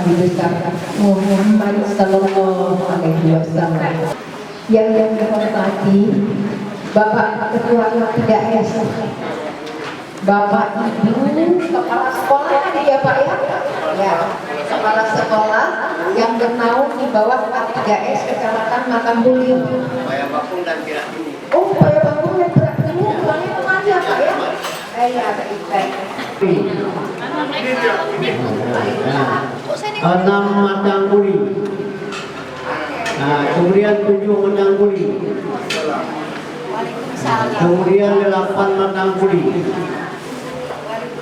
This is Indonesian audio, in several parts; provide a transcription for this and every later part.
Nabi besar Muhammad Sallallahu Alaihi Wasallam. Yang dihormati Bapak Ketua PDS, Bapak Ibu Kepala Sekolah ya Pak ya? Ya, Kepala Sekolah yang bernaung di bawah K3S Kecamatan Makambuli. Upaya Bakung dan Gerak Timur. Oh, Upaya Bakung dan Gerak Timur, bukannya kemana ya Pak ya? Iya, baik. 6 Matang Buri. Nah, kemudian 7 Matang Buri. Kemudian 8 Matang Buri.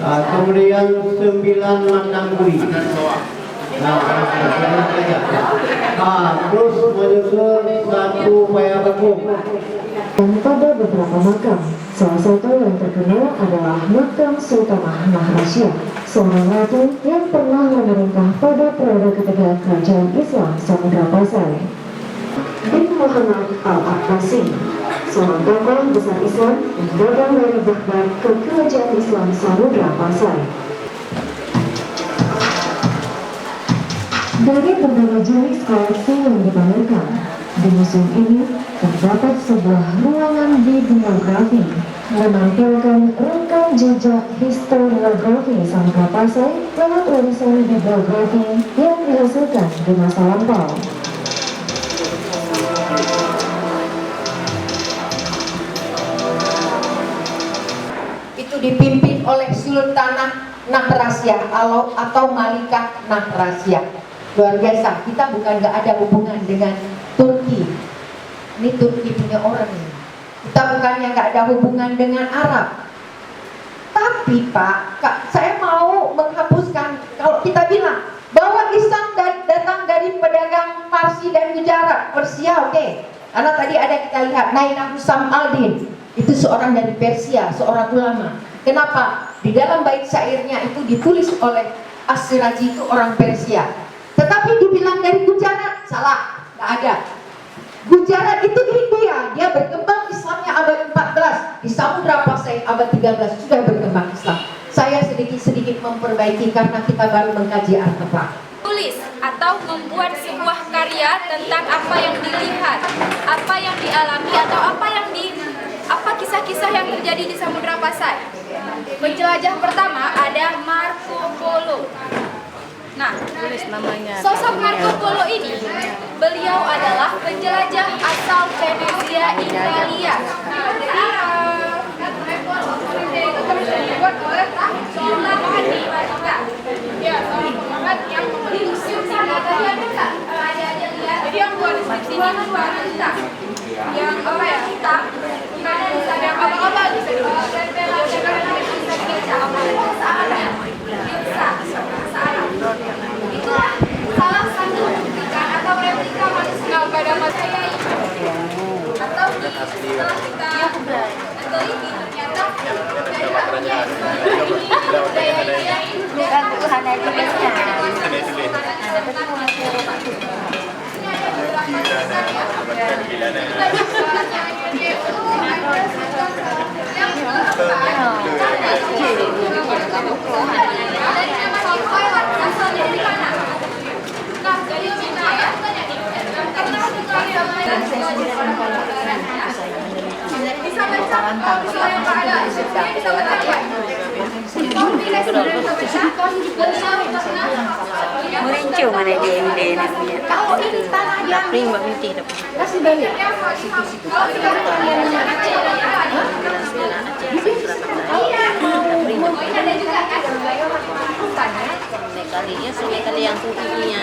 Kemudian 9 Matang Buri. Terus menyusul 1 Upaya Bakung. Dan pada beberapa makam, salah satu yang terkenal adalah makam Sultanah Mahrasya, seorang ratu yang pernah memerintah pada periode ketiga kerajaan Islam Samudra Pasai. Bin Muhammad Al-Abbasi, seorang tokoh besar Islam yang datang dari Baghdad ke kerajaan Islam Samudra Pasai. Dari berbagai jenis koleksi yang dipamerkan, di museum ini terdapat sebuah ruangan bibliografi menampilkan rekam jejak historiografi Samudra Pasai lewat tulisan bibliografi yang dihasilkan di masa lampau. Itu dipimpin oleh Sultanah Nahrasya atau Malikah Nahrasya. Luar biasa, kita bukan gak ada hubungan dengan Turki. Ini Turki punya orang ini. Kita bukannya gak ada hubungan dengan Arab. Tapi Pak, saya mau menghapuskan kalau kita bilang bahwa Islam datang dari pedagang Parsi dan Gujarat, Persia, oke. Karena tadi ada kita lihat Naina Husam Aldin, itu seorang dari Persia, seorang ulama. Kenapa? Di dalam bait syairnya itu ditulis oleh As-Siraji itu orang Persia. Tetapi dibilang dari Gujarat, salah, nggak ada. Gujarat itu India, dia berkembang Islamnya abad 14, di Samudra Pasai abad 13 sudah berkembang Islam. Saya sedikit-sedikit memperbaiki karena kita baru mengkaji artefak. Tulis atau membuat sebuah karya tentang apa yang dilihat, apa yang dialami atau apa kisah-kisah yang terjadi di Samudra Pasai. Penjelajah pertama ada Marco Polo. Nah, sosok Marco Polo ini, beliau adalah penjelajah asal Venezia, Italia. Di museum sana tadi ada nggak? Jadi yang buat deskripsi ini kita, yang apa ya? Kita, yang apa-apa bisa itu salah satu buktikan atau replika manusia pada masa ini atau setelah kita teliti ternyata dari akhirnya budaya ini bukan Tuhan yang bisa Merincu mana dia MD namanya. Kalau ini tanah yang Lapring berhenti dah. kasih balik. Kalinya sungai kali yang putihnya.